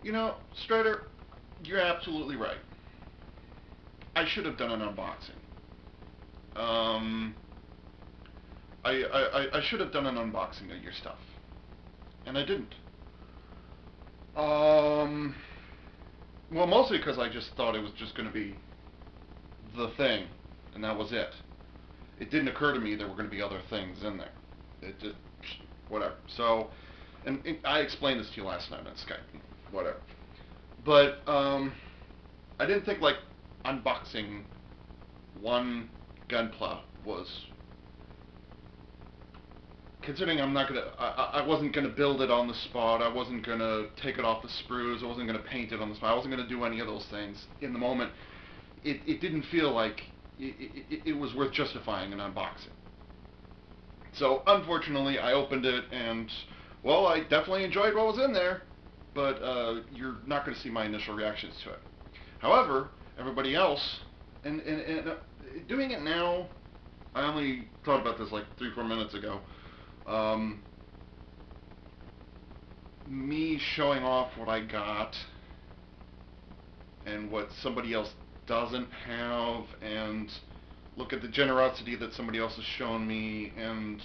You know, Strider, you're absolutely right. I should have done an unboxing. Um, I should have done an unboxing of your stuff, and I didn't. Um, well, mostly because I just thought it was just going to be the thing, and that was it. It didn't occur to me there were going to be other things in there. It just, whatever. So, and I explained this to you last night on Skype, whatever. But I didn't think like unboxing one gunpla was, considering I wasn't gonna build it on the spot. I wasn't gonna take it off the sprues. I wasn't gonna paint it on the spot. I wasn't gonna do any of those things in the moment. It didn't feel like it was worth justifying an unboxing. So unfortunately, I opened it and, well, I definitely enjoyed what was in there, but you're not going to see my initial reactions to it. However, everybody else, and doing it now, I only thought about this like 3, 4 minutes ago. Um, Me showing off what I got and what somebody else doesn't have, and look at the generosity that somebody else has shown me, and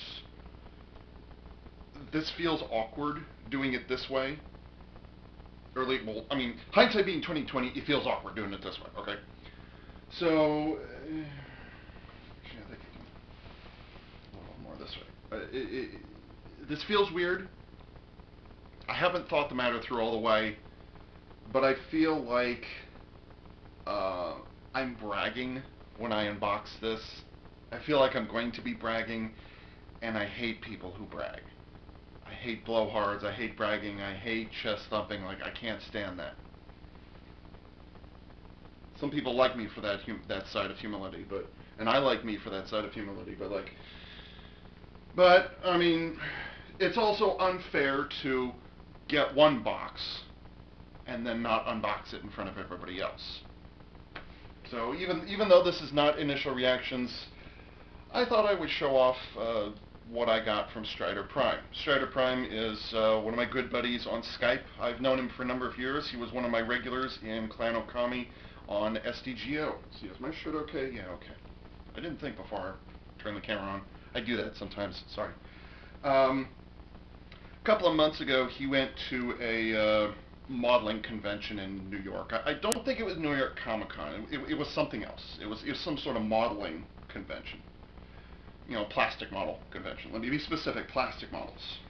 this feels awkward doing it this way. Or like, well, I mean, hindsight being 2020, it feels awkward doing it this way. Okay, so actually, I think I can a little more this way. This feels weird. I haven't thought the matter through all the way, but I feel like uh, I'm bragging when I unbox this. I feel like I'm going to be bragging, and I hate people who brag. I hate blowhards. I hate bragging. I hate chest thumping. Like, I can't stand that. Some people like me for that side of humility, but and I like me for that side of humility. But I mean, it's also unfair to get one box and then not unbox it in front of everybody else. So even though this is not initial reactions, I thought I would show off what I got from Strider Prime. Strider Prime is one of my good buddies on Skype. I've known him for a number of years. He was one of my regulars in Clan Okami on SDGO. See, is my shirt okay? Yeah, okay. I didn't think before I turned the camera on. I do that sometimes. Sorry. A couple of months ago, he went to a modeling convention in New York. I don't think it was New York Comic Con. It was something else. It was some sort of modeling convention. You know, plastic model convention. Let me be specific, plastic models.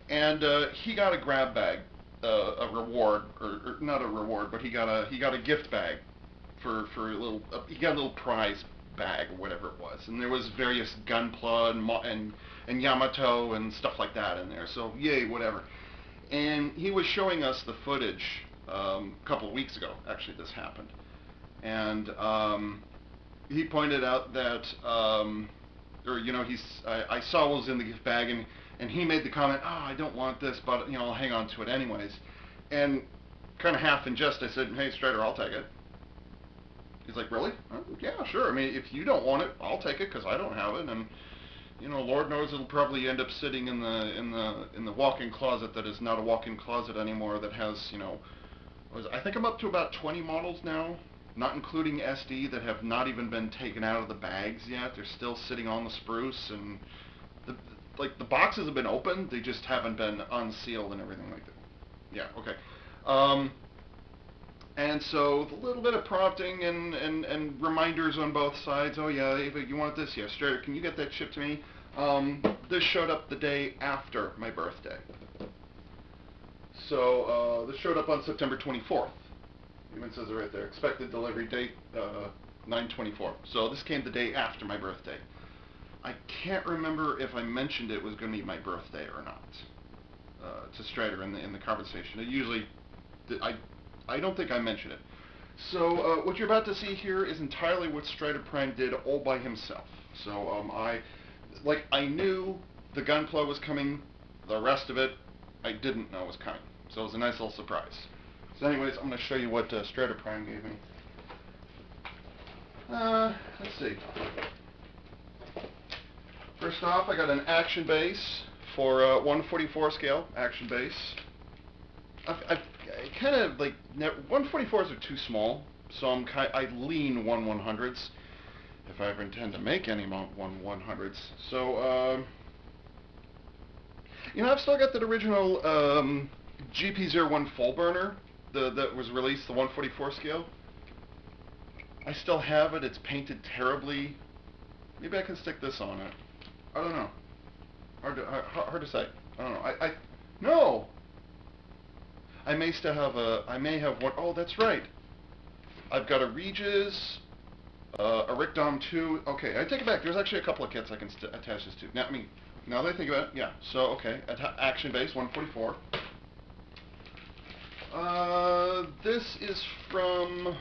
And he got a grab bag, a reward, or not a reward, but he got a gift bag for a little. He got a little prize bag or whatever it was, and there was various Gunpla and Yamato and stuff like that in there. So yay, whatever. And he was showing us the footage a couple of weeks ago. Actually, this happened, and he pointed out that, or I saw what was in the gift bag, and he made the comment, "Oh, I don't want this, but I'll hang on to it anyways." And kind of half in jest, I said, "Hey, Strider, I'll take it." He's like, "Really?" Yeah, sure. I mean, if you don't want it, I'll take it because I don't have it, and Lord knows it'll probably end up sitting in the walk-in closet that is not a walk-in closet anymore. That has I think I'm up to about 20 models now, not including SD, that have not even been taken out of the bags yet. They're still sitting on the spruce, and the the boxes have been opened. They just haven't been unsealed and everything like that. Yeah, okay. Um, and so with a little bit of prompting and reminders on both sides. Oh yeah, Ava, you want this? Yes, Strayer, can you get that shipped to me? This showed up the day after my birthday. So this showed up on September 24th. Even says it right there. Expected delivery date 9/24. So this came the day after my birthday. I can't remember if I mentioned it was going to be my birthday or not to Strider in the conversation. It usually, I don't think I mentioned it. So what you're about to see here is entirely what Strider Prime did all by himself. So I knew the Gunpla was coming. The rest of it, I didn't know was coming. So it was a nice little surprise. So anyways, I'm going to show you what Strider Prime gave me. Let's see. First off, I got an action base for 1/44 scale action base. I've kind of like 144s are too small, so I lean 1/100s if I ever intend to make any 1/100s. So I've still got that original GP01 full burner, that was released, the 144 scale. I still have it. It's painted terribly. Maybe I can stick this on it. I don't know. Hard to say. I don't know. No. I may still have I may have one. Oh, that's right. I've got a Regis, a Rick-Dom 2. Okay, I take it back. There's actually a couple of kits I can attach this to. Now, I mean, now that I think about it, yeah. So, okay, action base 144. This is from.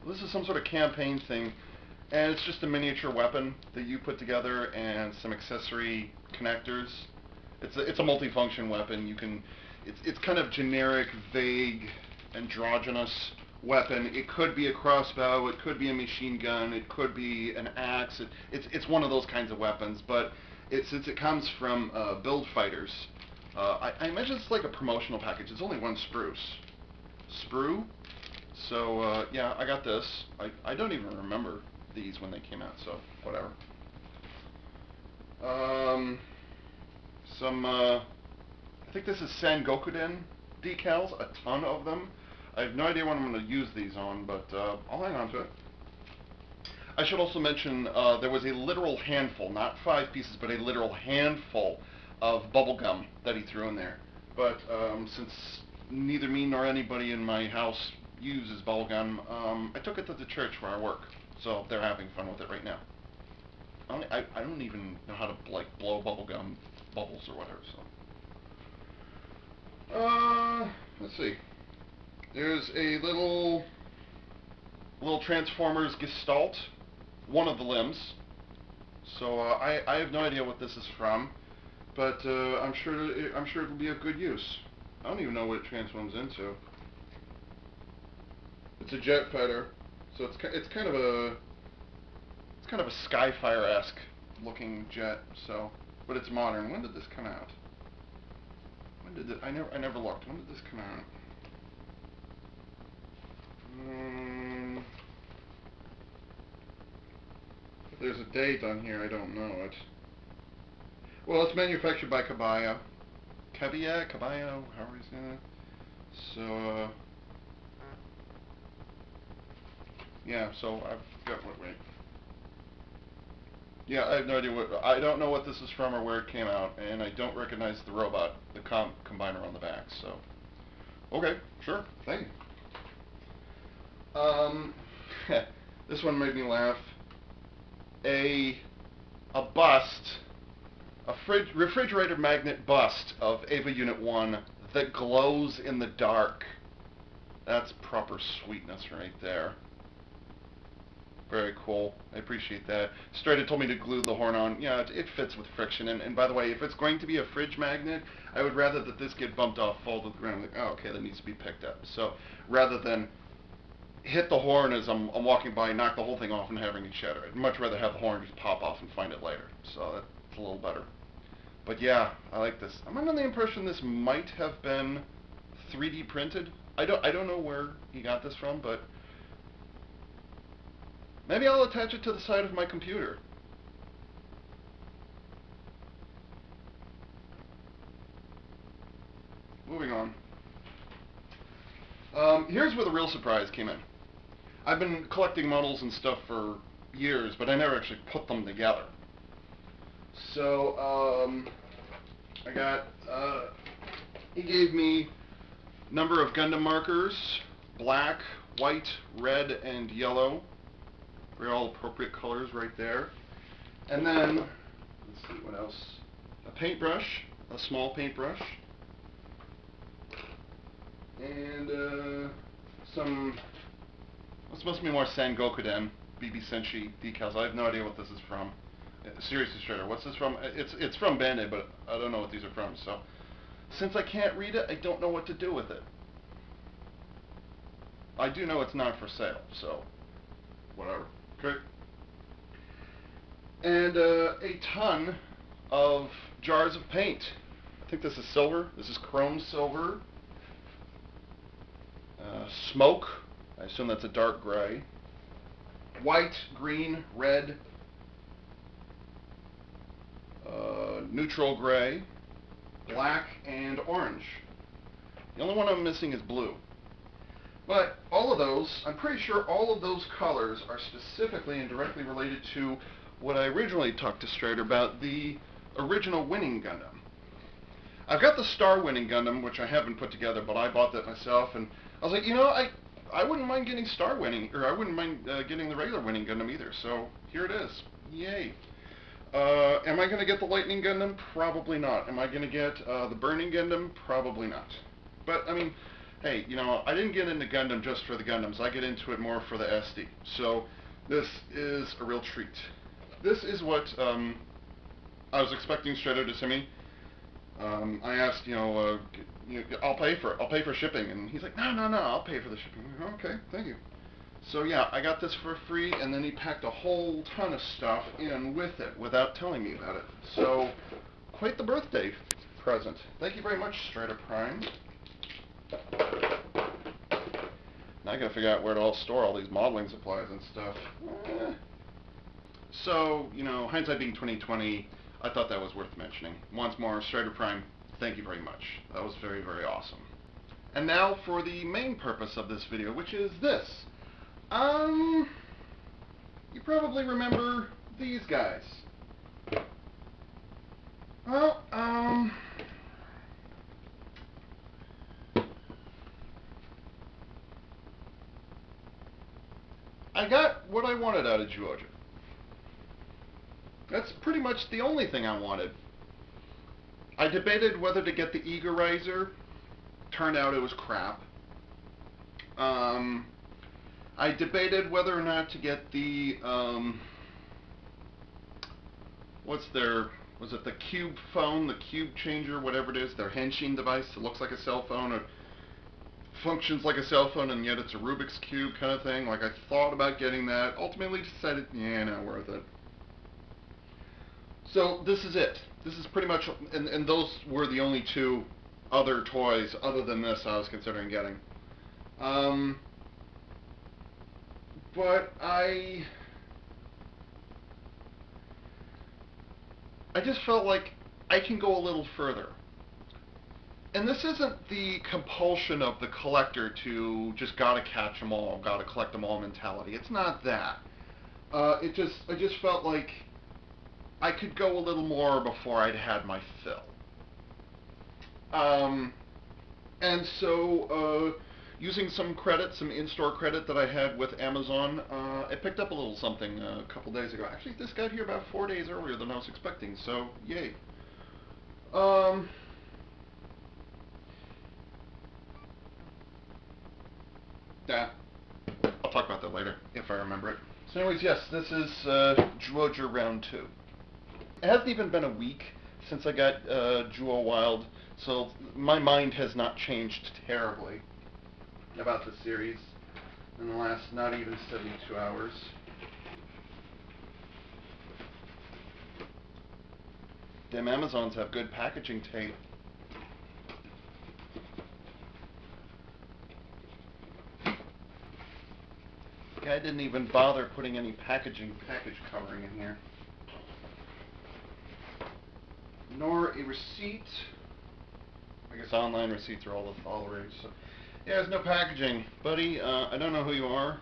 This is some sort of campaign thing, and it's just a miniature weapon that you put together and some accessory connectors. It's a multifunction weapon. You can. It's kind of generic, vague, androgynous weapon. It could be a crossbow, it could be a machine gun, it could be an axe. It's one of those kinds of weapons, but since it comes from Build Fighters, I imagine it's like a promotional package. It's only one sprue. So yeah, I got this. I don't even remember these when they came out, so whatever. Some I think this is Sangokuden decals, a ton of them. I have no idea what I'm going to use these on, but I'll hang on to it. I should also mention there was a literal handful, not 5 pieces, but a literal handful of bubblegum that he threw in there. But since neither me nor anybody in my house uses bubblegum, I took it to the church where I work, so they're having fun with it right now. I don't even know how to like blow bubblegum bubbles or whatever, so. Let's see. There's a little Transformers Gestalt, one of the limbs. So I have no idea what this is from, but I'm sure it'll be of good use. I don't even know what it transforms into. It's a jet fighter, so it's kind of a Skyfire-esque looking jet. So, but it's modern. When did this come out? When did it? I never looked. When did this come out? If there's a date on here, I don't know it. Well, it's manufactured by Kabaya. Kabaya, however you say that. So, yeah, so I've got, wait. Yeah, I have no idea I don't know what this is from or where it came out, and I don't recognize the robot, the combiner on the back, so. Okay, sure, thank you. This one made me laugh. A bust, a refrigerator magnet bust of Ava Unit 1 that glows in the dark. That's proper sweetness right there. Very cool. I appreciate that. Strider told me to glue the horn on. Yeah, it fits with friction. And by the way, if it's going to be a fridge magnet, I would rather that this get bumped off, fall to the ground. Like, oh, okay, that needs to be picked up. So rather than hit the horn as I'm walking by, knock the whole thing off and having it shatter, I'd much rather have the horn just pop off and find it later. So that's a little better. But yeah, I like this. I'm under the impression this might have been 3D printed. I don't know where he got this from, but maybe I'll attach it to the side of my computer. Moving on. Here's where the real surprise came in. I've been collecting models and stuff for years, but I never actually put them together. So, I got, he gave me a number of Gundam markers, black, white, red, and yellow. For all appropriate colors right there. And then, let's see what else. A paintbrush, a small paintbrush. And some, this must be more Sangokuden BB Senshi decals. I have no idea what this is from. Seriously, Strider, what's this from? It's from Bandai, but I don't know what these are from. So, since I can't read it, I don't know what to do with it. I do know it's not for sale, so whatever. Okay. And a ton of jars of paint. I think this is silver. This is chrome silver. Smoke. I assume that's a dark gray. White, green, red, neutral gray, black, and orange. The only one I'm missing is blue. But all of those, I'm pretty sure all of those colors are specifically and directly related to what I originally talked to Strider about, the original Winning Gundam. I've got the Star Winning Gundam, which I haven't put together, but I bought that myself, and I was like, you know, I wouldn't mind getting Star Winning, or I wouldn't mind getting the regular Winning Gundam either, so here it is. Yay. Am I going to get the Lightning Gundam? Probably not. Am I going to get the Burning Gundam? Probably not. But, I mean, hey, you know, I didn't get into Gundam just for the Gundams. I get into it more for the SD. So, this is a real treat. This is what I was expecting Strider to send me. I asked, I'll pay for it. I'll pay for shipping. And he's like, no, I'll pay for the shipping. Like, okay, thank you. So yeah, I got this for free, and then he packed a whole ton of stuff in with it without telling me about it. So, quite the birthday present. Thank you very much, Strider Prime. Now I gotta figure out where to store all these modeling supplies and stuff. So, you know, hindsight being 2020, I thought that was worth mentioning. Once more, Strider Prime, thank you very much. That was very, very awesome. And now for the main purpose of this video, which is this. You probably remember these guys. Well, I got what I wanted out of Zyuohger. That's pretty much the only thing I wanted. I debated whether to get the Egorizer. Turned out it was crap. I debated whether or not to get the, was it the Cube phone, the Cube changer, whatever it is, their Henshin device. It looks like a cell phone, it functions like a cell phone, and yet it's a Rubik's Cube kind of thing. Like, I thought about getting that, ultimately decided, yeah, not worth it. So, this is it. This is pretty much, and those were the only two other toys, other than this, I was considering getting. But I just felt like I can go a little further. And this isn't the compulsion of the collector to just gotta catch them all, gotta collect them all mentality. It's not that. I just felt like I could go a little more before I'd had my fill. And so, using some credit, some in-store credit that I had with Amazon, I picked up a little something a couple days ago. Actually, this got here about 4 days earlier than I was expecting, so yay. Yeah, I'll talk about that later, if I remember it. So anyways, yes, this is Zyuohger Round 2. It hasn't even been a week since I got Zyuoh Wild, so my mind has not changed terribly about the series in the last not even 72 hours. Damn, Amazons have good packaging tape. Guy didn't even bother putting any package covering in here. Nor a receipt. I guess online receipts are all the rage. So. Yeah, there's no packaging. Buddy, I don't know who you are.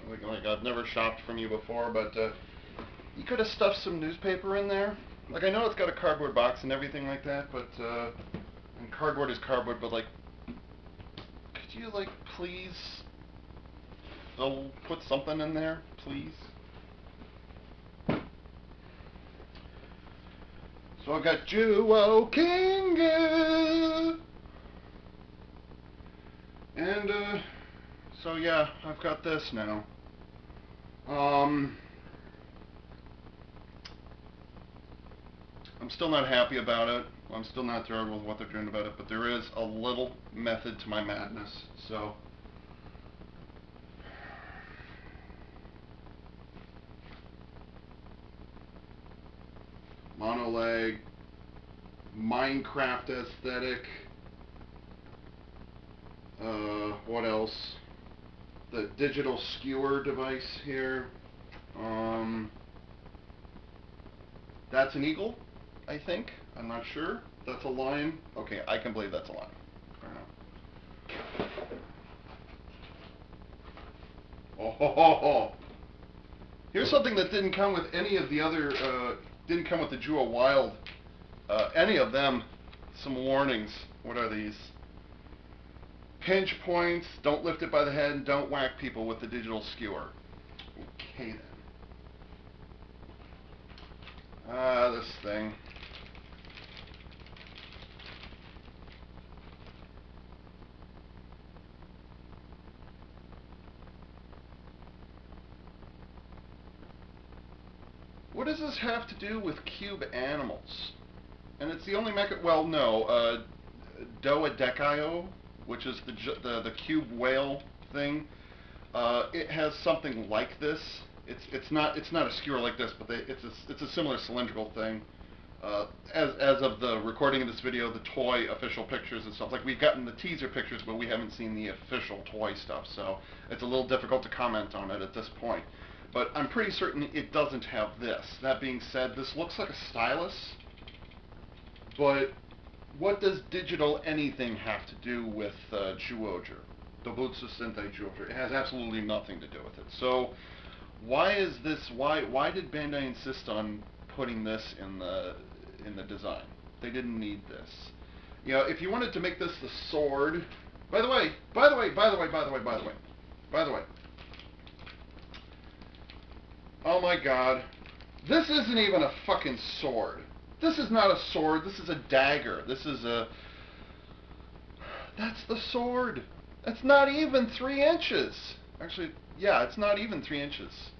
Like I've never shopped from you before, but you could have stuffed some newspaper in there. Like, I know it's got a cardboard box and everything like that, but, and cardboard is cardboard, but, like, could you, like, please put something in there, please? So I've got Zyuoh King, and, so yeah, I've got this now. I'm still not happy about it. I'm still not thrilled with what they're doing about it, but there is a little method to my madness, so. Mono leg, Minecraft aesthetic. What else? The digital skewer device here. That's an eagle, I think. I'm not sure. That's a lion. Okay, I can believe that's a lion. Oh, ho, ho, ho. Here's something that didn't come with any of the other, didn't come with the Zyuoh Wild. Any of them. Some warnings. What are these? Pinch points, don't lift it by the head, and don't whack people with the digital skewer. Okay then. This thing. What does this have to do with cube animals? And it's the only mecha... Well, no. Doadekio, which is the cube whale thing. It has something like this. It's not a skewer like this, but it's a similar cylindrical thing. As of the recording of this video, the toy official pictures and stuff, like we've gotten the teaser pictures, but we haven't seen the official toy stuff, so it's a little difficult to comment on it at this point. But I'm pretty certain it doesn't have this. That being said, this looks like a stylus, but what does digital anything have to do with Zyuohger? Dobutsu Sentai Zyuohger. It has absolutely nothing to do with it. So why is this? Why did Bandai insist on putting this in the design? They didn't need this. You know, if you wanted to make this the sword. By the way. Oh my God. This isn't even a fucking sword. This is not a sword. This is a dagger. This is a... That's the sword. It's not even 3 inches. Actually, yeah, it's not even 3 inches.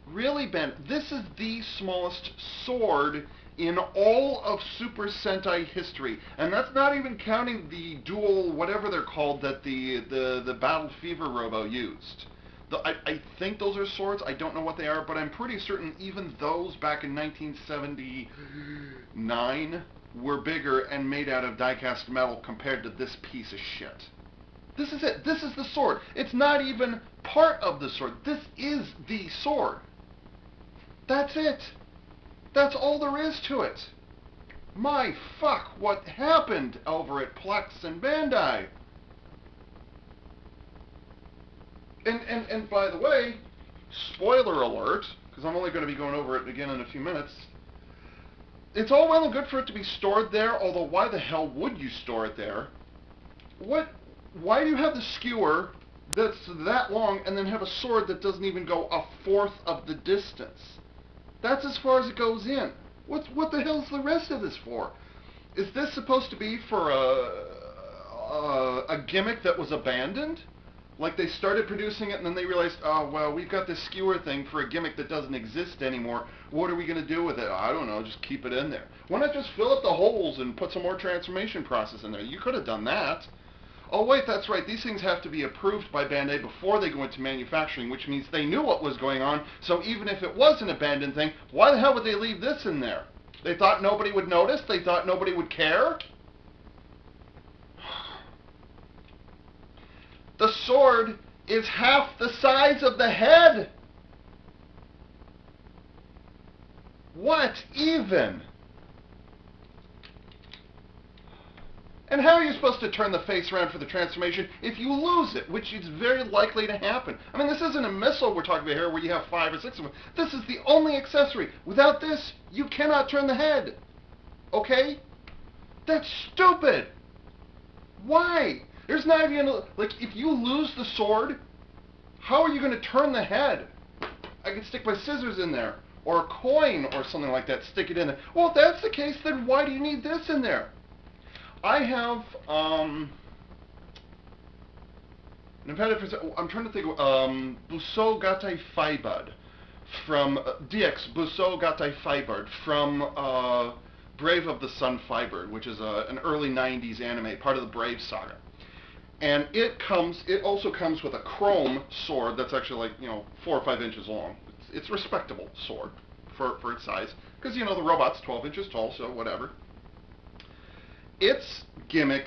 Really, Ben, this is the smallest sword in all of Super Sentai history. And that's not even counting the dual whatever they're called that the Battle Fever Robo used. I think those are swords. I don't know what they are, but I'm pretty certain even those back in 1979 were bigger and made out of die-cast metal compared to this piece of shit. This is it. This is the sword. It's not even part of the sword. This is the sword. That's it. That's all there is to it. My fuck, what happened over at Plex and Bandai? And by the way, spoiler alert, because I'm only going to be going over it again in a few minutes, it's all well and good for it to be stored there, although why the hell would you store it there? Why do you have the skewer that's that long and then have a sword that doesn't even go 1/4 of the distance? That's as far as it goes in. What the hell's the rest of this for? Is this supposed to be for a gimmick that was abandoned? Like they started producing it and then they realized, oh, well, we've got this skewer thing for a gimmick that doesn't exist anymore. What are we going to do with it? I don't know, just keep it in there. Why not just fill up the holes and put some more transformation process in there? You could have done that. Oh, wait, that's right. These things have to be approved by Bandai before they go into manufacturing, which means they knew what was going on. So even if it was an abandoned thing, why the hell would they leave this in there? They thought nobody would notice? They thought nobody would care? The sword is half the size of the head. What even? And how are you supposed to turn the face around for the transformation if you lose it, which is very likely to happen? I mean, this isn't a missile we're talking about here where you have 5 or 6 of them. This is the only accessory. Without this, you cannot turn the head. Okay? That's stupid. Why? There's not even, like, if you lose the sword, how are you going to turn the head? I can stick my scissors in there, or a coin or something like that, stick it in there. Well, if that's the case, then why do you need this in there? I have, I'm trying to think of, Busou Gatai Faibad from, DX, Busou Gatai Faibad from, Brave of the Sun Fiber, which is an early 90s anime, part of the Brave saga. And it also comes with a chrome sword that's actually like, 4 or 5 inches long. It's a respectable sword for its size. because, you know, the robot's 12 inches tall, so whatever. Its gimmick,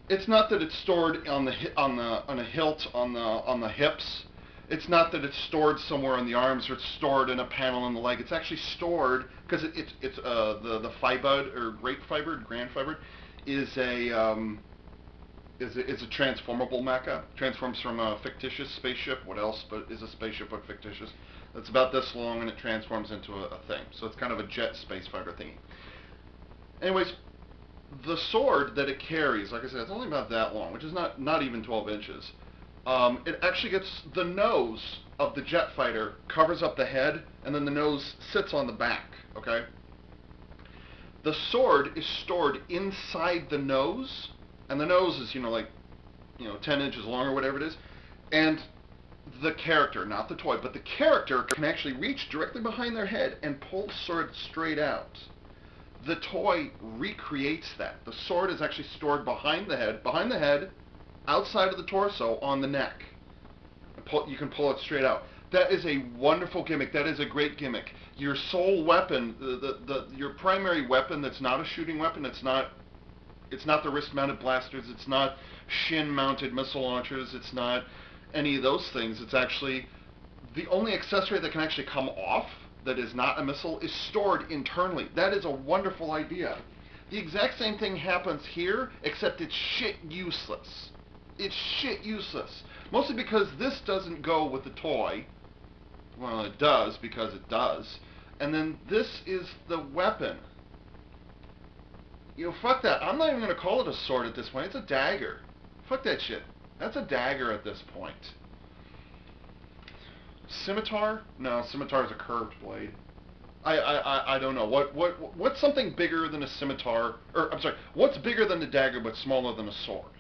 it's not that it's stored on the hilt on the hips. It's not that it's stored somewhere in the arms, or it's stored in a panel in the leg. It's actually stored because it's the fibud, or grape fibered, grand fibered, is a transformable mecha. Transforms from a fictitious spaceship. What else but is a spaceship but fictitious? It's about this long, and it transforms into a thing. So it's kind of a jet space fighter thingy. Anyways, the sword that it carries, like I said, it's only about that long, which is not even 12 inches. It actually gets the nose of the jet fighter, covers up the head, and then the nose sits on the back, okay? The sword is stored inside the nose, and the nose is, 10 inches long or whatever it is, and the character, not the toy, but the character can actually reach directly behind their head and pull the sword straight out. The toy recreates that. The sword is actually stored behind the head, outside of the torso, on the neck. You can pull it straight out. That is a wonderful gimmick. That is a great gimmick. Your sole weapon, your primary weapon that's not a shooting weapon, it's not the wrist-mounted blasters, it's not shin-mounted missile launchers, it's not any of those things. It's actually the only accessory that can actually come off that is not a missile is stored internally. That is a wonderful idea. The exact same thing happens here, except it's shit useless. It's shit useless. Mostly because this doesn't go with the toy. Well, it does, because it does. And then this is the weapon. Fuck that. I'm not even going to call it a sword at this point. It's a dagger. Fuck that shit. That's a dagger at this point. Scimitar? No, scimitar is a curved blade. I don't know. What's something bigger than a scimitar? Or, I'm sorry, what's bigger than a dagger but smaller than a sword?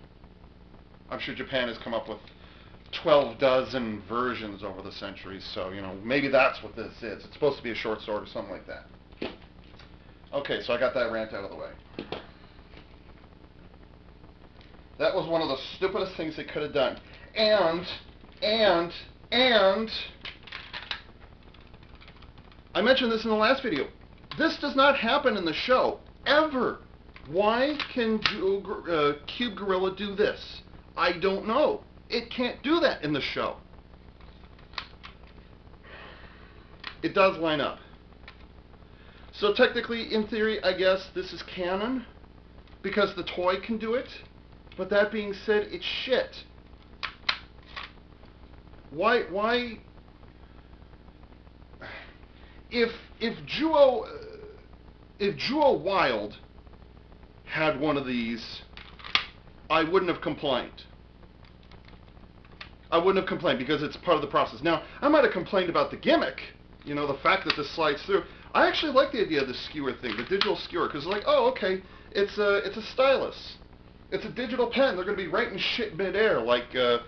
I'm sure Japan has come up with 12 dozen versions over the centuries, so, maybe that's what this is. It's supposed to be a short sword or something like that. Okay, so I got that rant out of the way. That was one of the stupidest things they could have done. And I mentioned this in the last video. This does not happen in the show, ever. Why can Cube Gorilla do this? I don't know. It can't do that in the show. It does line up. So technically, in theory, I guess this is canon, because the toy can do it. But that being said, it's shit. Why? If Zyuoh Wild had one of these, I wouldn't have complained. I wouldn't have complained because it's part of the process. Now, I might have complained about the gimmick, the fact that this slides through. I actually like the idea of the skewer thing, the digital skewer, because like, oh, okay, it's a stylus. It's a digital pen. They're going to be writing shit midair, like a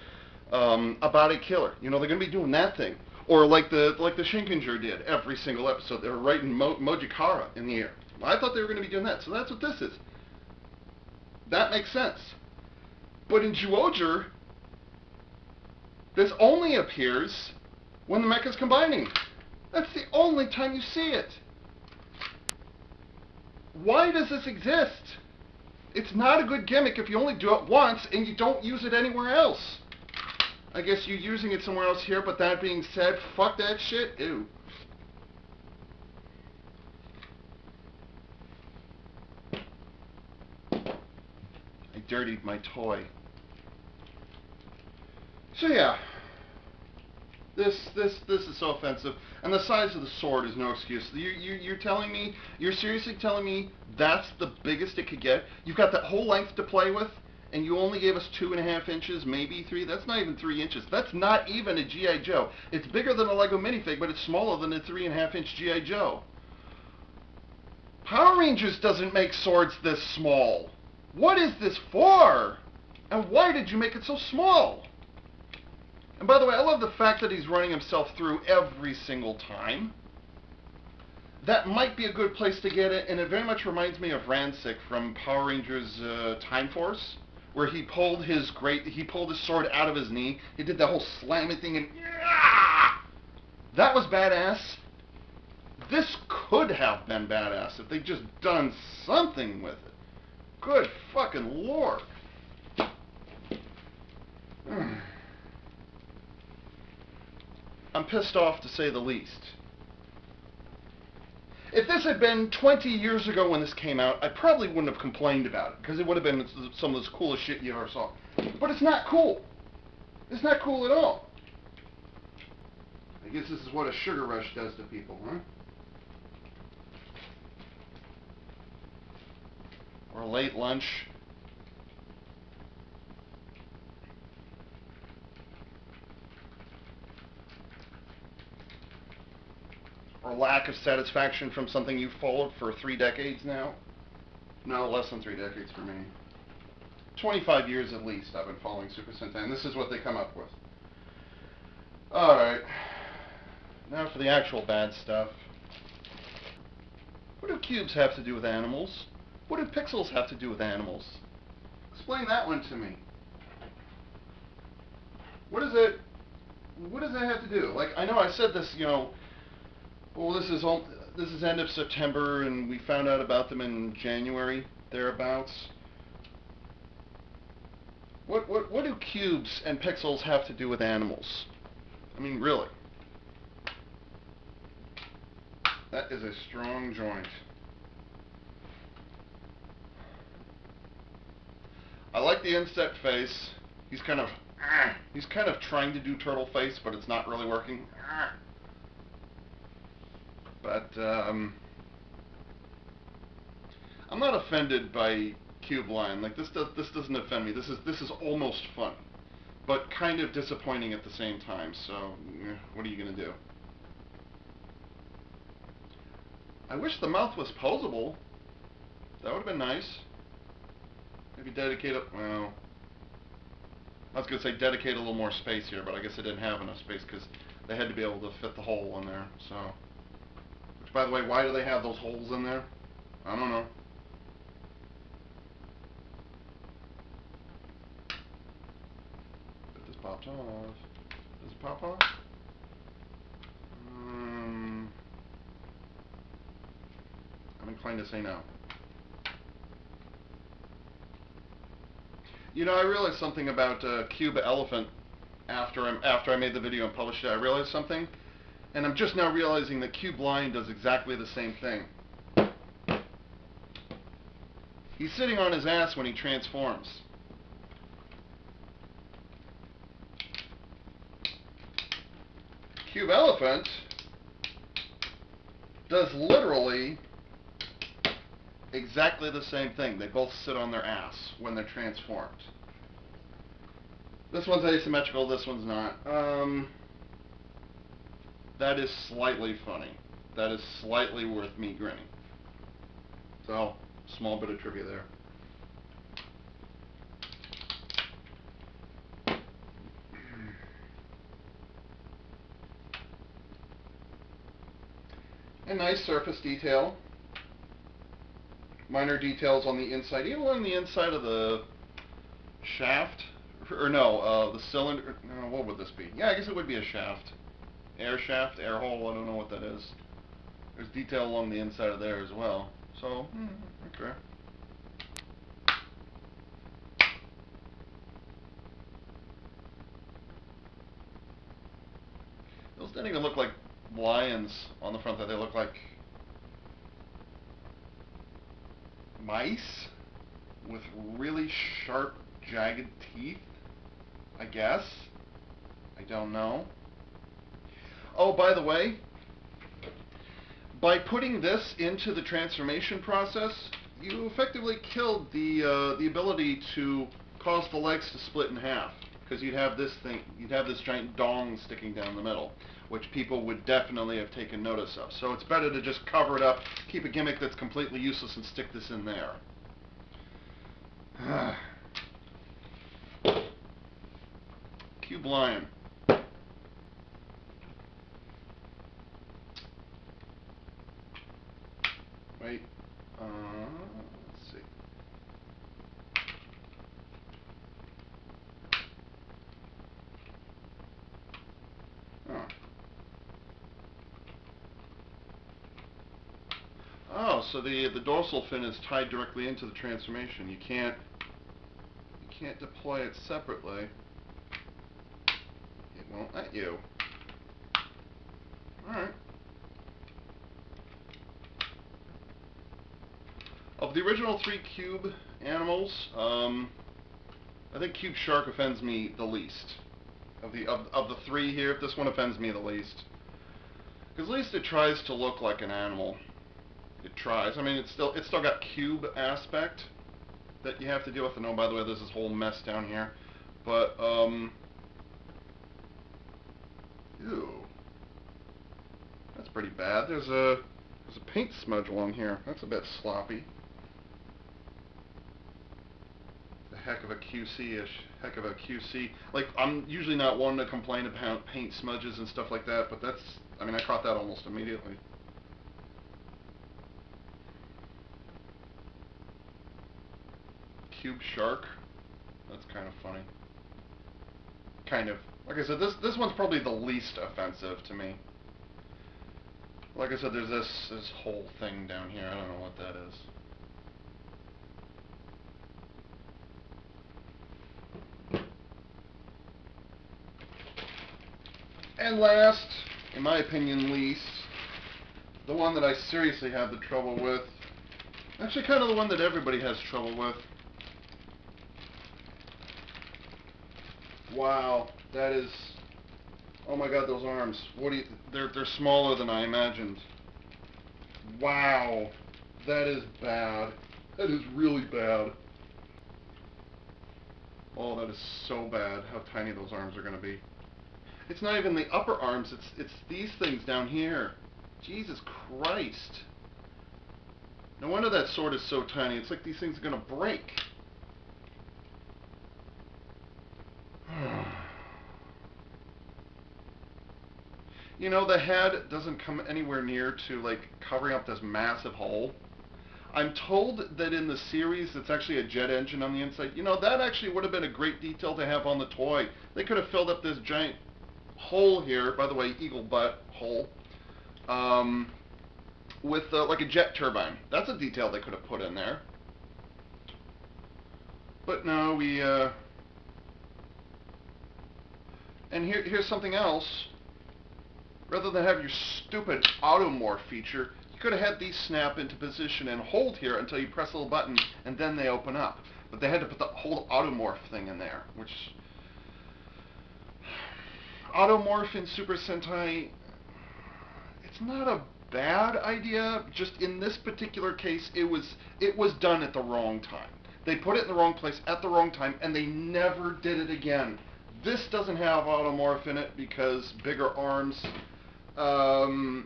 body killer. They're going to be doing that thing. Or like the Shinkenger did every single episode. They were writing Mojikara in the air. I thought they were going to be doing that, so that's what this is. That makes sense. But in Zyuohger, this only appears when the mecha's combining. That's the only time you see it. Why does this exist? It's not a good gimmick if you only do it once and you don't use it anywhere else. I guess you're using it somewhere else here, but that being said, fuck that shit. Ew. I dirtied my toy. So yeah. This is so offensive. And the size of the sword is no excuse. You're telling me, you're seriously telling me that's the biggest it could get? You've got that whole length to play with, and you only gave us 2.5 inches, maybe 3? That's not even 3 inches. That's not even a G.I. Joe. It's bigger than a Lego minifig, but it's smaller than a 3.5-inch G.I. Joe. Power Rangers doesn't make swords this small. What is this for? And why did you make it so small? And by the way, I love the fact that he's running himself through every single time. That might be a good place to get it, and it very much reminds me of Ransik from Power Rangers Time Force, where he pulled his sword out of his knee. He did that whole slamming thing, and that was badass. This could have been badass if they just done something with it. Good fucking lord. I'm pissed off to say the least. If this had been 20 years ago when this came out, I probably wouldn't have complained about it, because it would have been some of the coolest shit you ever saw. But it's not cool. It's not cool at all. I guess this is what a sugar rush does to people, huh? Or a late lunch. Or lack of satisfaction from something you've followed for 3 decades now. No, less than 3 decades for me. 25 years at least I've been following Super Sentai, and this is what they come up with. Alright. Now for the actual bad stuff. What do cubes have to do with animals? What do pixels have to do with animals? Explain that one to me. What does that have to do? Like, I know I said this, you know, well, this is end of September, and we found out about them in January, thereabouts. What do cubes and pixels have to do with animals? I mean, really. That is a strong joint. I like the inset face. He's kind of trying to do turtle face, but it's not really working. But I'm not offended by cube line. Like this doesn't offend me. This is almost fun, but kind of disappointing at the same time. So what are you gonna do? I wish the mouth was posable. That would have been nice. Maybe dedicate it. Well, I was gonna say dedicate a little more space here, but I guess I didn't have enough space because they had to be able to fit the hole in there. So. Which, by the way, why do they have those holes in there? I don't know. But this popped off. Does it pop off? I'm inclined to say no. You know, I realized something about Cube Elephant after I made the video and published it. I realized something. And I'm just now realizing that Cube Line does exactly the same thing. He's sitting on his ass when he transforms. Cube Elephant does literally exactly the same thing. They both sit on their ass when they're transformed. This one's asymmetrical, this one's not. That is slightly funny. That is slightly worth me grinning. So, small bit of trivia there. A nice surface detail. Minor details on the inside, even along the inside of the shaft. Or no, the cylinder. No, what would this be? Yeah, I guess it would be a shaft. Air shaft, air hole, I don't know what that is. There's detail along the inside of there as well. So, okay. Those didn't even look like lions on the front, that they look like mice with really sharp, jagged teeth, I guess. I don't know. Oh, by the way, by putting this into the transformation process, you effectively killed the ability to cause the legs to split in half, because you'd have this giant dong sticking down the middle, which people would definitely have taken notice of. So it's better to just cover it up, keep a gimmick that's completely useless, and stick this in there. Cube Lion. Wait, let's see. Oh. so the dorsal fin is tied directly into the transformation. You can't deploy it separately. It won't let you. Alright. Of the original 3 cube animals, I think Cube Shark offends me the least. Of the 3 here, this one offends me the least. Because at least it tries to look like an animal. It tries. I mean, it's still got cube aspect that you have to deal with. And oh, by the way, there's this whole mess down here. But ew, that's pretty bad. There's a paint smudge along here. That's a bit sloppy. A heck of a QC-ish. Heck of a QC. Like, I'm usually not one to complain about paint smudges and stuff like that, but that's, I mean, I caught that almost immediately. Cube Shark. That's kind of funny. Kind of. Like I said, this one's probably the least offensive to me. Like I said, there's this whole thing down here. I don't know what that is. And last, in my opinion least, the one that I seriously have the trouble with, actually kind of the one that everybody has trouble with. Wow, that is, oh my god, those arms. What do you, they're smaller than I imagined. Wow, that is bad. That is really bad. Oh, that is so bad, how tiny those arms are going to be. It's not even the upper arms, it's these things down here. Jesus Christ. No wonder that sword is so tiny. It's like these things are going to break. You know, the head doesn't come anywhere near to, like, covering up this massive hole. I'm told that in the series it's actually a jet engine on the inside. You know, that actually would have been a great detail to have on the toy. They could have filled up this giant hole here, by the way, eagle butt hole, with like a jet turbine. That's a detail they could have put in there. But no, we and here's something else. Rather than have your stupid automorph feature, you could have had these snap into position and hold here until you press a little button and then they open up. But they had to put the whole automorph thing in there, which automorph in Super Sentai, it's not a bad idea, just in this particular case it was done at the wrong time. They put it in the wrong place at the wrong time and they never did it again. This doesn't have automorph in it because bigger arms. Tosai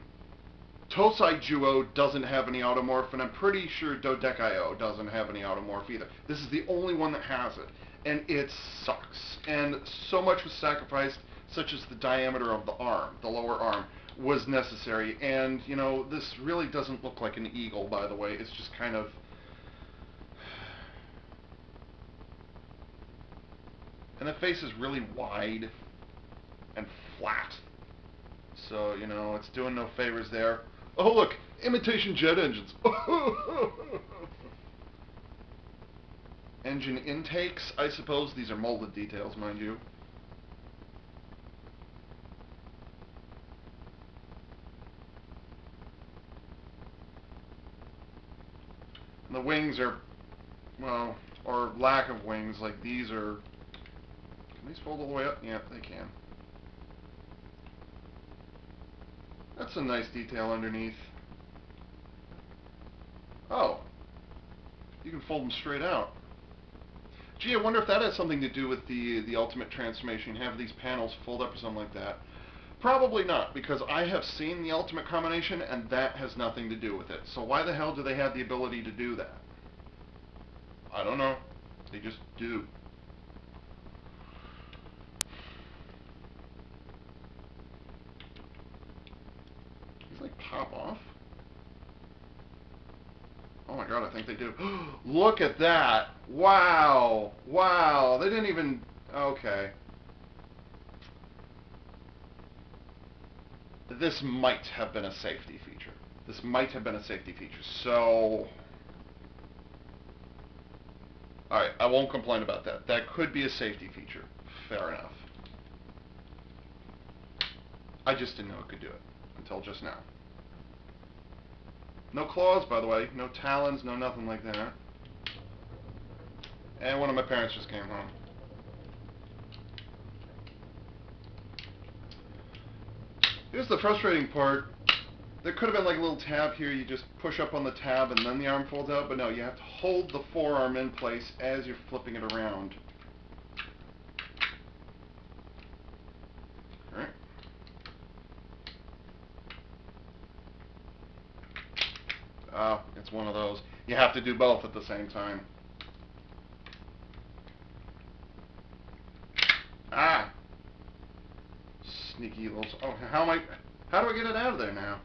Zyuoh doesn't have any automorph, and I'm pretty sure Dodekaio doesn't have any automorph either. This is the only one that has it, and it sucks. And so much was sacrificed, such as the diameter of the arm, the lower arm, was necessary. And, you know, this really doesn't look like an eagle, by the way. It's just kind of... And the face is really wide and flat. So, you know, it's doing no favors there. Oh, look! Imitation jet engines! Engine intakes, I suppose. These are molded details, mind you. And the wings are, well, or lack of wings, like these are... Can these fold all the way up? Yeah, they can. That's a nice detail underneath. Oh. You can fold them straight out. Gee, I wonder if that has something to do with the ultimate transformation. Have these panels fold up or something like that. Probably not, because I have seen the ultimate combination, and that has nothing to do with it. So why the hell do they have the ability to do that? I don't know. They just do. These like pop off? Oh my god, I think they do. Look at that! Wow! Wow! They didn't even... Okay. This might have been a safety feature. This might have been a safety feature. So, alright, I won't complain about that. That could be a safety feature. Fair enough. I just didn't know it could do it until just now. No claws, by the way. No talons, no nothing like that. And one of my parents just came home. Here's the frustrating part. There could have been like a little tab here. You just push up on the tab and then the arm folds out. But no, you have to hold the forearm in place as you're flipping it around. Alright. It's one of those. You have to do both at the same time. Ah! Sneaky little... Oh, how do I get it out of there now?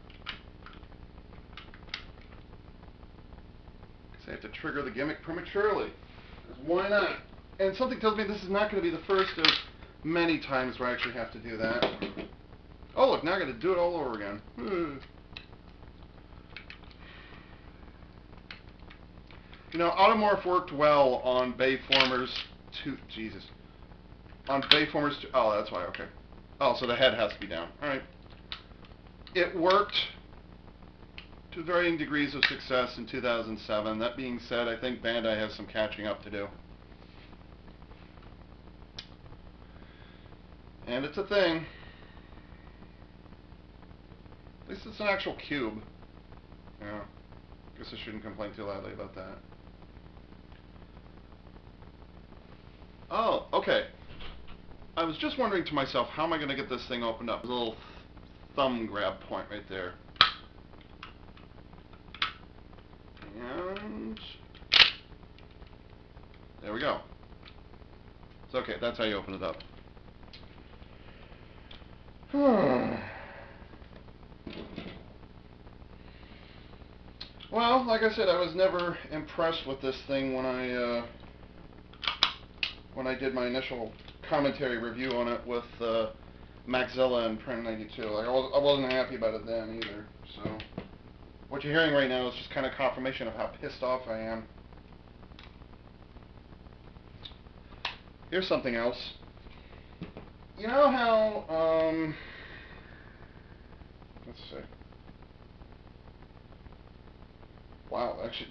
Because I have to trigger the gimmick prematurely. Why not? And something tells me this is not going to be the first of many times where I actually have to do that. Oh, look, now I got to do it all over again. You know, Automorph worked well on Bayformers 2. Jesus. On Bayformers 2. Oh, that's why, okay. Oh, so the head has to be down. Alright. It worked to varying degrees of success in 2007. That being said, I think Bandai has some catching up to do. And it's a thing. At least it's an actual cube. Yeah. Guess I shouldn't complain too loudly about that. Oh, okay. I was just wondering to myself, how am I going to get this thing opened up? There's a little thumb grab point right there. And there we go. It's okay, that's how you open it up. Well, like I said, I was never impressed with this thing when I did my initial commentary review on it with Maxilla and Prem 92. Like, I wasn't happy about it then either. So what you're hearing right now is just kind of confirmation of how pissed off I am. Here's something else. You know how let's see. Wow, actually,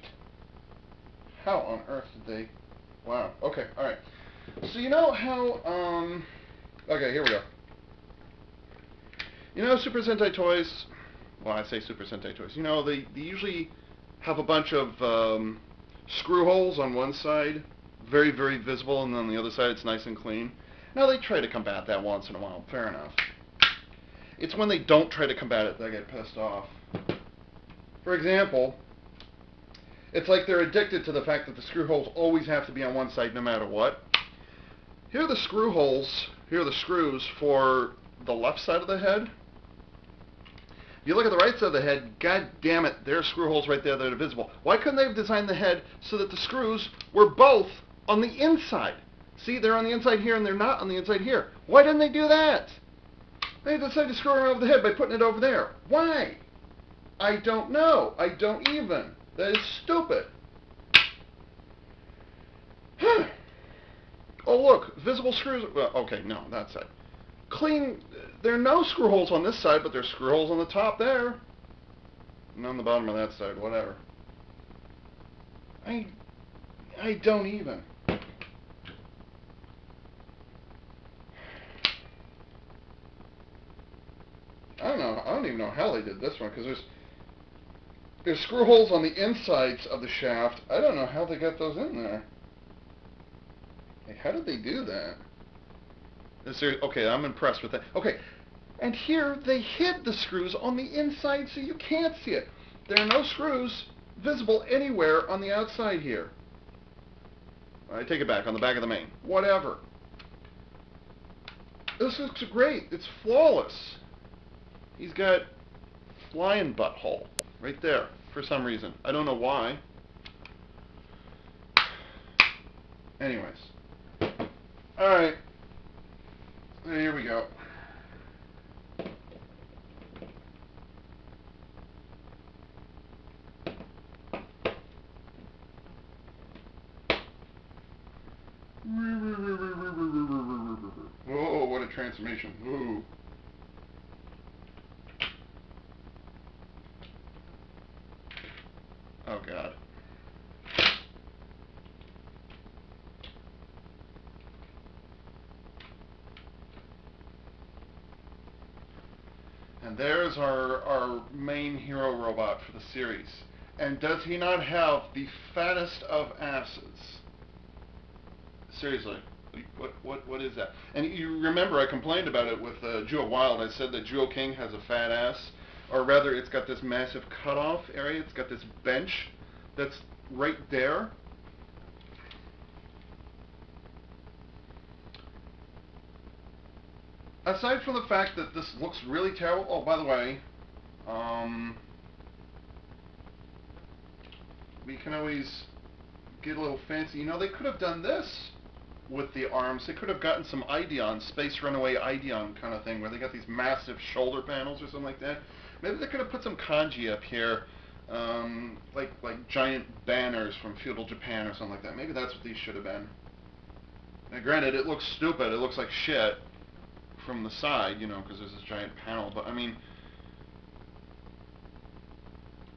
how on earth did they... Wow, okay, alright. So you know how, okay, here we go. You know Super Sentai toys, well, I say Super Sentai toys, you know, they usually have a bunch of screw holes on one side, very, very visible, and on the other side it's nice and clean. Now, they try to combat that once in a while, fair enough. It's when they don't try to combat it that I get pissed off. For example, it's like they're addicted to the fact that the screw holes always have to be on one side no matter what. Here are the screw holes, here are the screws for the left side of the head. If you look at the right side of the head, god damn it, there are screw holes right there that are visible. Why couldn't they have designed the head so that the screws were both on the inside? See, they're on the inside here and they're not on the inside here. Why didn't they do that? They decided to screw around over the head by putting it over there. Why? I don't know. I don't even. That is stupid. Oh, look, visible screws. Well, okay, no, that's it. Clean. There are no screw holes on this side, but there's screw holes on the top there. And on the bottom of that side, whatever. I don't even. I don't know. I don't even know how they did this one, because there's screw holes on the insides of the shaft. I don't know how they got those in there. Hey, how did they do that? Okay, I'm impressed with that. Okay, and here they hid the screws on the inside so you can't see it. There are no screws visible anywhere on the outside here. I take it back, on the back of the main. Whatever. This looks great. It's flawless. He's got flying butthole right there for some reason. I don't know why. Anyways. Alright. Here we go. transformation. Ooh. Oh god. And there's our main hero robot for the series. And does he not have the fattest of asses? Seriously, what is that? And you remember I complained about it with Zyuoh Wild. I said that Zyuoh King has a fat ass, or rather, it's got this massive cutoff area. It's got this bench that's right there. Aside from the fact that this looks really terrible. Oh, by the way, we can always get a little fancy. You know, they could have done this with the arms. They could have gotten some Ideon, Space Runaway Ideon kind of thing, where they got these massive shoulder panels or something like that. Maybe they could have put some kanji up here, like giant banners from feudal Japan or something like that. Maybe that's what these should have been. Now, granted, it looks stupid. It looks like shit from the side, you know, because there's this giant panel. But I mean,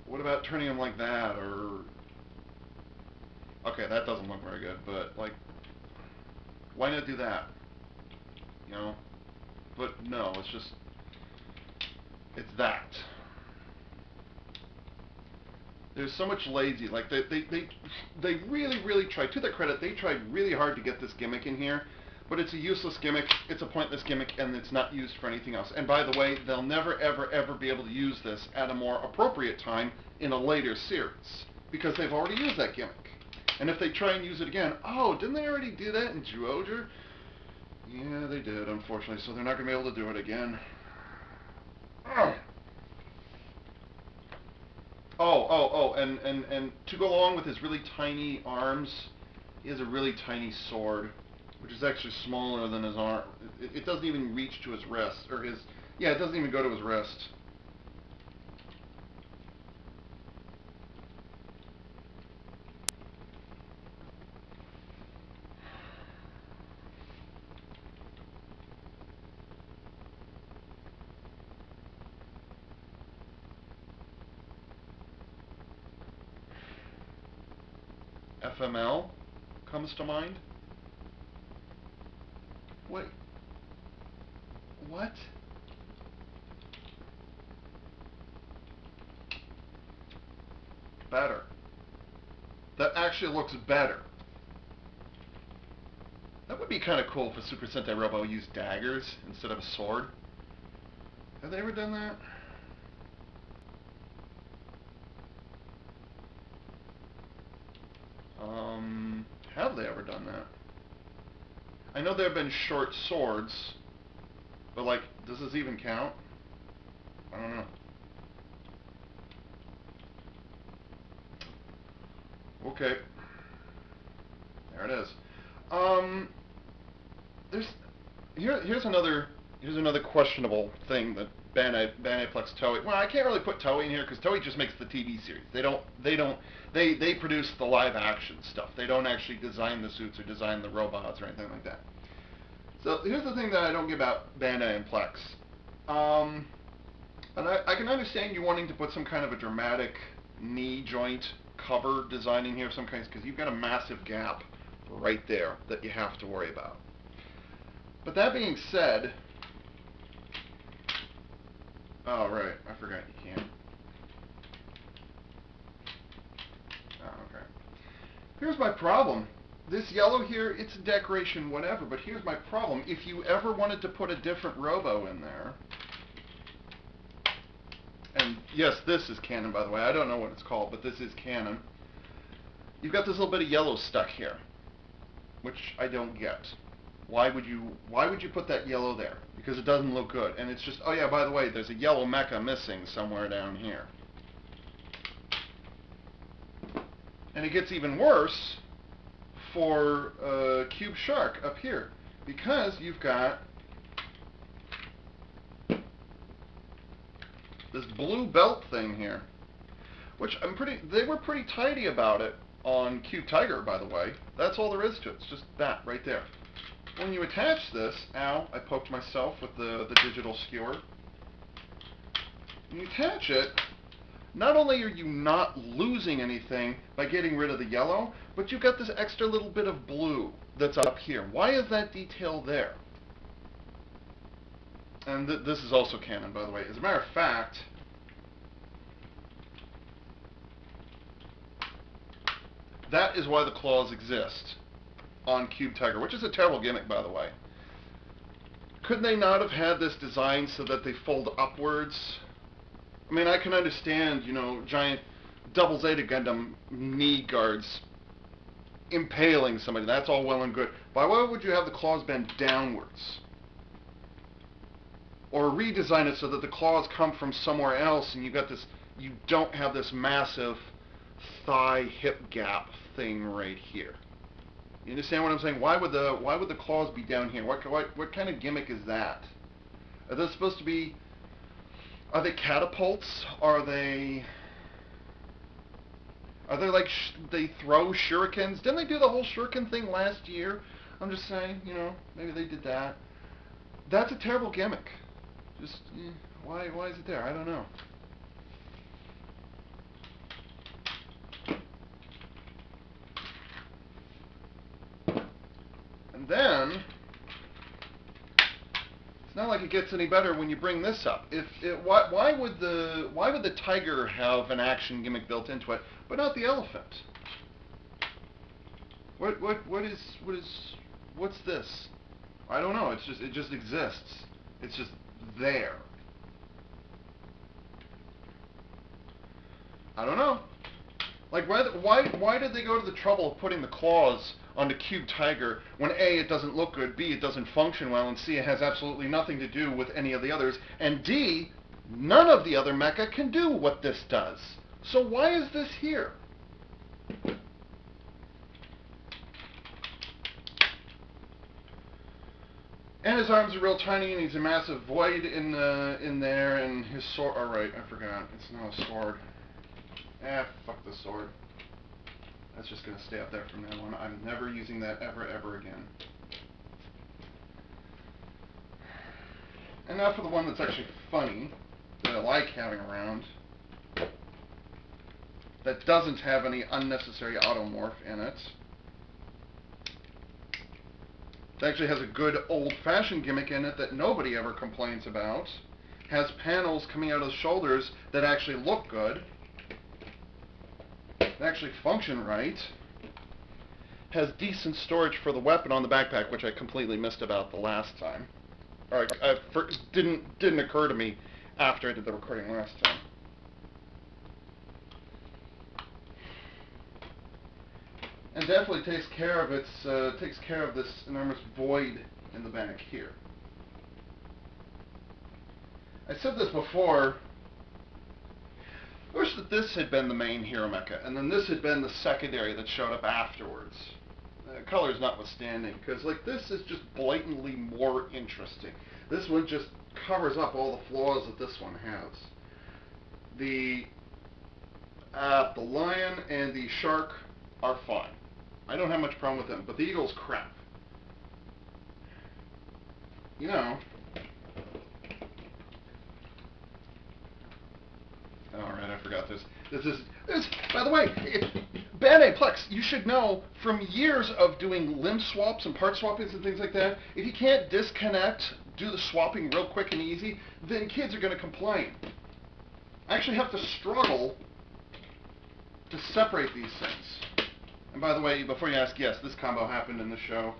what about turning them like that, or... Okay, that doesn't look very good, but, like, why not do that? You know? But no, it's just, it's that. There's so much lazy, like, they really tried, to their credit, they tried really hard to get this gimmick in here, but it's a useless gimmick, it's a pointless gimmick, and it's not used for anything else. And by the way, they'll never, ever be able to use this at a more appropriate time in a later series, because they've already used that gimmick. And if they try and use it again, oh, didn't they already do that in Zyuohger? Yeah, they did, unfortunately, so they're not going to be able to do it again. And to go along with his really tiny arms, he has a really tiny sword, which is actually smaller than his arm. It doesn't even reach to his wrist, or his, yeah, it doesn't even go to his wrist. FML comes to mind. Wait. What? Better. That actually looks better. That would be kind of cool if a Super Sentai Robo used daggers instead of a sword. Have they ever done that? Have they ever done that? I know there have been short swords, but like, does this even count? I don't know. Okay. There it is. Here's another questionable thing that Bandai Plex Toei. Well, I can't really put Toei in here because Toei just makes the TV series. They produce the live action stuff. They don't actually design the suits or design the robots or anything like that. So here's the thing that I don't get about Bandai and Plex. And I can understand you wanting to put some kind of a dramatic knee joint cover design in here of some kinds, because you've got a massive gap right there that you have to worry about. But that being said, oh right, I forgot you can't. Oh, okay. Here's my problem. This yellow here, it's a decoration, whatever, but here's my problem. If you ever wanted to put a different robo in there, and yes, this is canon, by the way. I don't know what it's called, but this is canon. You've got this little bit of yellow stuck here, which I don't get. Why would you put that yellow there? Because it doesn't look good. And it's just, oh yeah, by the way, there's a yellow mecha missing somewhere down here. And it gets even worse for Cube Shark up here, because you've got this blue belt thing here, which they were pretty tidy about it on Cube Tiger, by the way. That's all there is to it. It's just that right there. when you attach this, ow, I poked myself with the digital skewer. When you attach it, not only are you not losing anything by getting rid of the yellow, but you've got this extra little bit of blue that's up here. Why is that detail there? And this is also canon, by the way. As a matter of fact, that is why the claws exist on Cube Tiger, which is a terrible gimmick, by the way. Couldn't they not have had this designed so that they fold upwards? I mean, I can understand, you know, giant double Zeta Gundam knee guards impaling somebody. That's all well and good. But why would you have the claws bend downwards? Or redesign it so that the claws come from somewhere else and you got this, you don't have this massive thigh hip gap thing right here. You understand what I'm saying? Why would the claws be down here? What kind of gimmick is that? Are those supposed to be, are they catapults? Are they like they throw shurikens? Didn't they do the whole shuriken thing last year? I'm just saying, you know, maybe they did that. That's a terrible gimmick. Just why is it there? I don't know. And then it's not like it gets any better when you bring this up. Why would the tiger have an action gimmick built into it, but not the elephant? What's this? I don't know. It just exists. It's just there. I don't know. Like, why did they go to the trouble of putting the claws on the Cube Tiger when A, it doesn't look good, B, it doesn't function well, and C, it has absolutely nothing to do with any of the others, and D, none of the other mecha can do what this does. So why is this here? And his arms are real tiny, and he's a massive void in there, and his sword. All right, I forgot. It's not a sword. Fuck the sword. That's just gonna stay up there from now on. I'm never using that ever again. And now for the one that's actually funny, that I like having around, that doesn't have any unnecessary automorph in it. It actually has a good old-fashioned gimmick in it that nobody ever complains about. Has panels coming out of the shoulders that actually look good. That actually function right. Has decent storage for the weapon on the backpack, which I completely missed about the last time. Or didn't occur to me after I did the recording last time. And definitely takes care of this enormous void in the back here. I said this before. I wish that this had been the main hero mecha, and then this had been the secondary that showed up afterwards. Colors notwithstanding, because like this is just blatantly more interesting. This one just covers up all the flaws that this one has. The lion and the shark are fine. I don't have much problem with them, but the eagle's crap. You know. Alright, I forgot this. This, by the way, Bandai Plex, you should know from years of doing limb swaps and part swappings and things like that, if you can't disconnect, do the swapping real quick and easy, then kids are going to complain. I actually have to struggle to separate these things. And by the way, before you ask, yes, this combo happened in the show.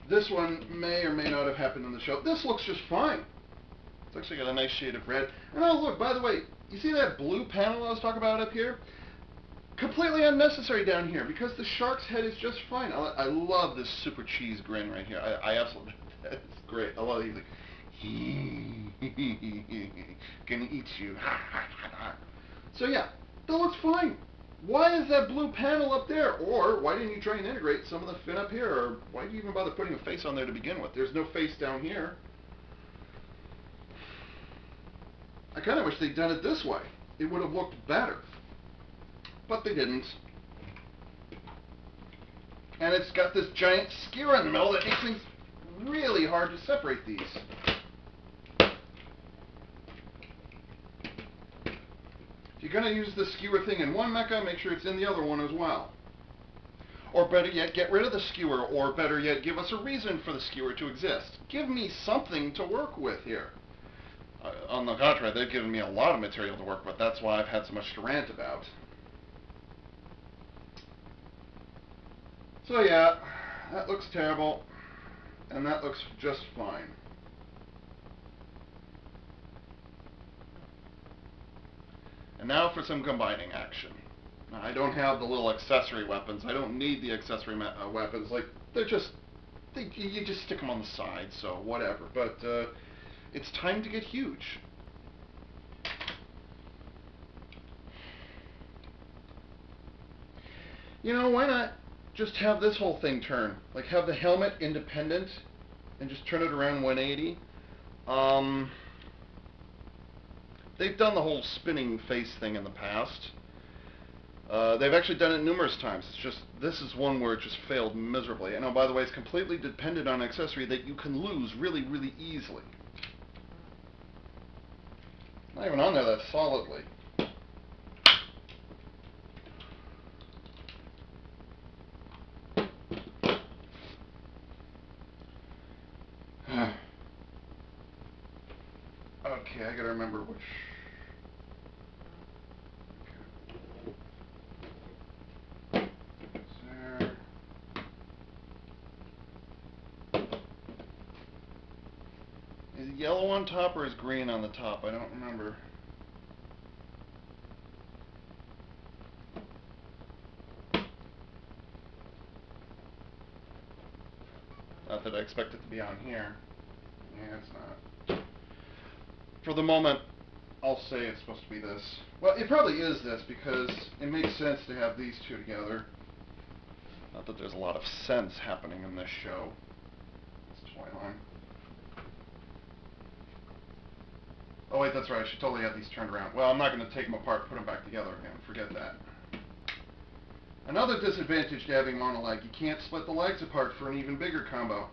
This one may or may not have happened in the show. This looks just fine. It's actually got a nice shade of red. And oh, look, by the way, you see that blue panel I was talking about up here? Completely unnecessary down here because the shark's head is just fine. I love this super cheese grin right here. I absolutely, that's great. I love it. He's like, gonna eat you. So yeah, that looks fine. Why is that blue panel up there? Or why didn't you try and integrate some of the fin up here? Or why did you even bother putting a face on there to begin with? There's no face down here. I kind of wish they'd done it this way. It would have looked better. But they didn't. And it's got this giant skewer in the middle that makes things really hard to separate these. If you're going to use the skewer thing in one mecha, make sure it's in the other one as well. Or better yet, get rid of the skewer, or better yet, give us a reason for the skewer to exist. Give me something to work with here. On the contrary, they've given me a lot of material to work with. That's why I've had so much to rant about. So yeah, that looks terrible, and that looks just fine. And now for some combining action. Now, I don't have the little accessory weapons. I don't need the accessory weapons. Like, they're just, you just stick them on the side, so whatever. But it's time to get huge. You know, why not just have this whole thing turn? Like, have the helmet independent and just turn it around 180. They've done the whole spinning face thing in the past. They've actually done it numerous times. It's just, this is one where it just failed miserably. And oh, by the way, it's completely dependent on an accessory that you can lose really, really easily. Not even on there that solidly. Okay, I gotta remember which... Okay. There. Is it yellow on top or is green on the top? I don't remember. Not that I expect it to be on here. Yeah, it's not. For the moment, I'll say it's supposed to be this. Well, it probably is this because it makes sense to have these two together. Not that there's a lot of sense happening in this show. It's toy line. Oh wait, that's right. I should totally have these turned around. Well, I'm not going to take them apart, put them back together again. Forget that. Another disadvantage to having monoleg, you can't split the legs apart for an even bigger combo.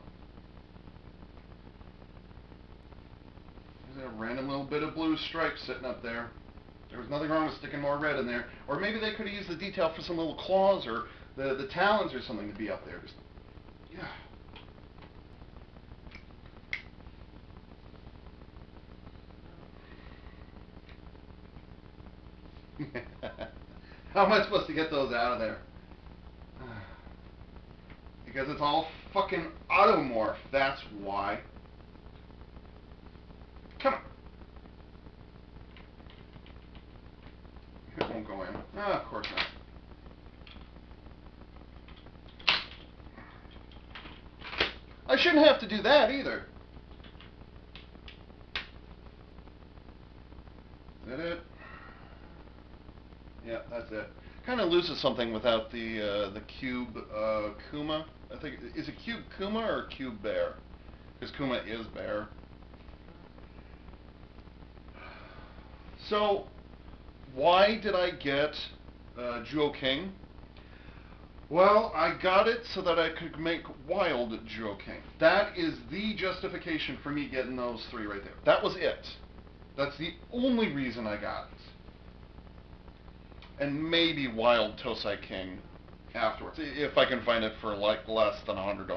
There's a random little bit of blue stripe sitting up there. There was nothing wrong with sticking more red in there. Or maybe they could have used the detail for some little claws or the talons or something to be up there. Just, yeah. How am I supposed to get those out of there? Because it's all fucking automorph, that's why. Come on. It won't go in. Ah, of course not. I shouldn't have to do that either. Is that it? Yeah, that's it. Kind of loses something without the cube Kuma. I think, is it cube Kuma or cube bear? Because Kuma is bear. So, why did I get Zyuoh King? Well, I got it so that I could make wild Zyuoh King. That is the justification for me getting those three right there. That was it. That's the only reason I got it. And maybe wild Tosai King afterwards, if I can find it for like less than $100.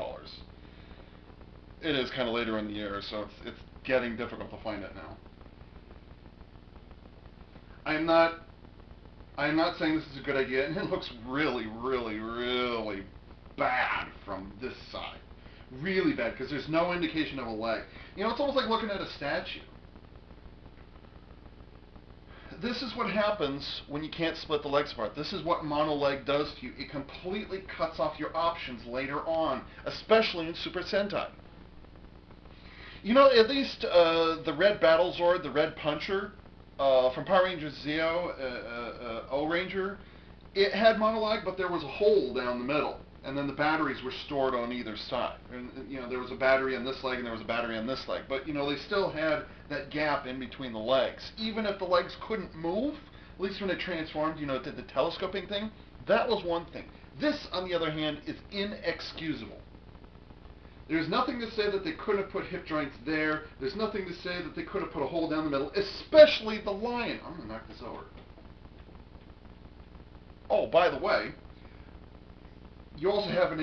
It is kind of later in the year, so it's getting difficult to find it now. I'm not saying this is a good idea, and it looks really, really, really bad from this side. Really bad, because there's no indication of a leg. You know, it's almost like looking at a statue. This is what happens when you can't split the legs apart. This is what monoleg does to you. It completely cuts off your options later on, especially in Super Sentai. You know, at least the Red Battlezord, the Red Puncher, from Power Rangers Zyuoh, O-Ranger, it had monoleg, but there was a hole down the middle, and then the batteries were stored on either side. And, you know, there was a battery on this leg and there was a battery on this leg, but, you know, they still had that gap in between the legs. Even if the legs couldn't move, at least when it transformed, you know, it did the telescoping thing, that was one thing. This, on the other hand, is inexcusable. There's nothing to say that they couldn't have put hip joints there. There's nothing to say that they could have put a hole down the middle, especially the lion. I'm going to knock this over. Oh, by the way, you also have an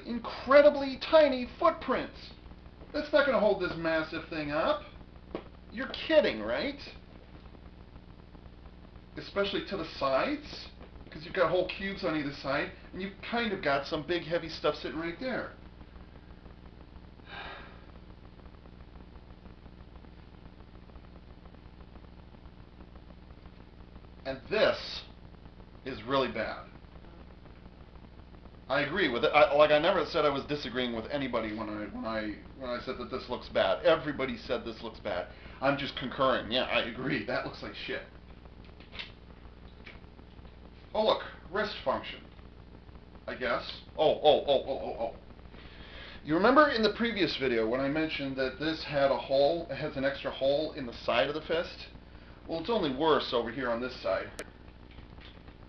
incredibly tiny footprint. That's not going to hold this massive thing up. You're kidding, right? Especially to the sides, because you've got whole cubes on either side, and you've kind of got some big heavy stuff sitting right there. And this is really bad. I agree with it. I never said I was disagreeing with anybody when I said that this looks bad. Everybody said this looks bad. I'm just concurring. Yeah, I agree. That looks like shit. Oh look, wrist function. I guess. Oh. You remember in the previous video when I mentioned that this had a hole, it has an extra hole in the side of the fist? Well, it's only worse over here on this side.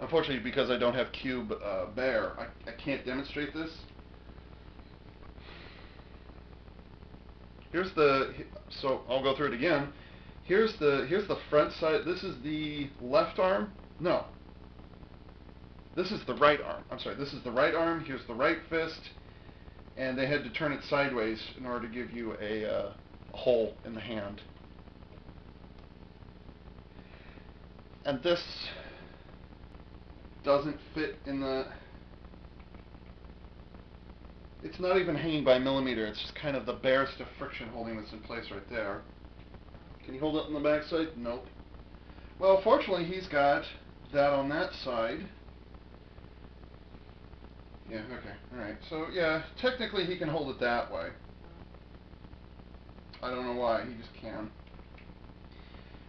Unfortunately, because I don't have Cube Bear, I can't demonstrate this. Here's the, so I'll go through it again. Here's the front side. This is the left arm. No. This is the right arm. I'm sorry, this is the right arm. Here's the right fist. And they had to turn it sideways in order to give you a hole in the hand. And this doesn't fit in the... It's not even hanging by a millimeter. It's just kind of the barest of friction holding this in place right there. Can you hold it on the back side? Nope. Well, fortunately, he's got that on that side. Yeah, okay, alright. So, yeah, technically he can hold it that way. I don't know why, he just can.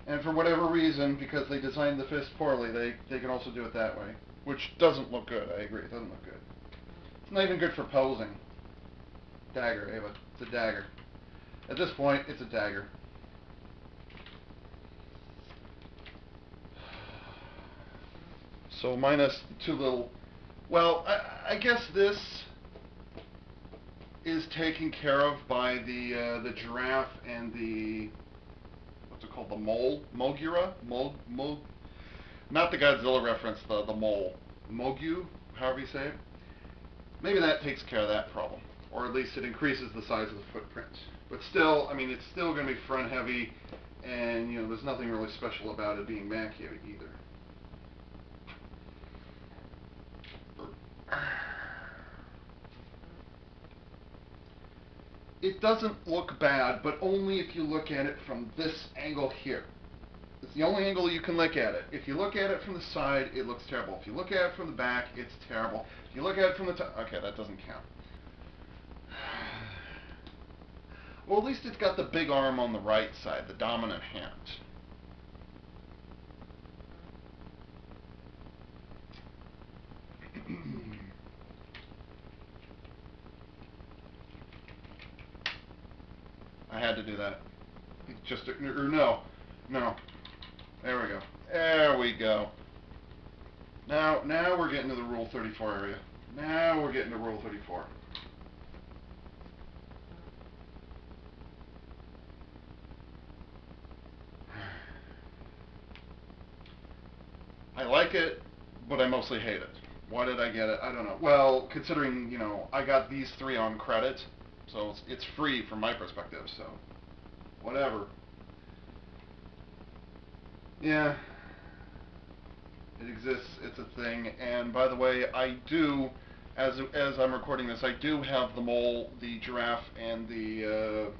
And for whatever reason, because they designed the fist poorly, they can also do it that way. Which doesn't look good, I agree, it doesn't look good. It's not even good for posing. Dagger, Ava, it's a dagger. At this point, it's a dagger. So minus two little... Well, I guess this is taken care of by the giraffe and the, what's it called, the mole? Mogira? Not the Godzilla reference, the mole. Mogyu, however you say it. Maybe that takes care of that problem. Or at least it increases the size of the footprint. But still, I mean, it's still going to be front heavy, and, you know, there's nothing really special about it being back heavy either. It doesn't look bad, but only if you look at it from this angle here. It's the only angle you can look at it. If you look at it from the side, it looks terrible. If you look at it from the back, it's terrible. If you look at it from the top, okay, that doesn't count. Well, at least it's got the big arm on the right side, the dominant hand. I had to do that. Just, or no. There we go. There we go. Now we're getting to the Rule 34 area. Now we're getting to Rule 34. I like it, but I mostly hate it. Why did I get it? I don't know. Well, considering, you know, I got these three on credit, so it's free from my perspective, so whatever. Yeah, it exists, it's a thing, and by the way, I do, as I'm recording this, I do have the mole, the giraffe, and the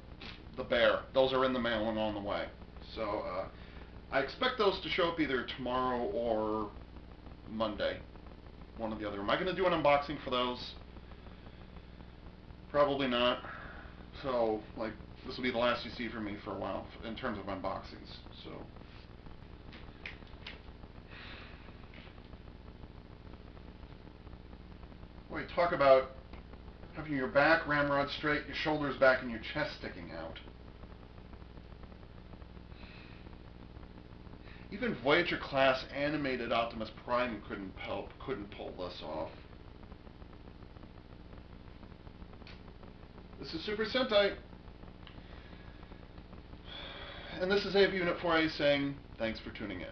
bear. Those are in the mail and on the way. So, I expect those to show up either tomorrow or Monday, one or the other. Am I going to do an unboxing for those? Probably not. So, like, this will be the last you see from me for a while in terms of unboxings. So, boy, talk about having your back ramrod straight, your shoulders back, and your chest sticking out. Even Voyager class animated Optimus Prime couldn't pull this off. This is Super Sentai. And this is AV Unit 4A saying, thanks for tuning in.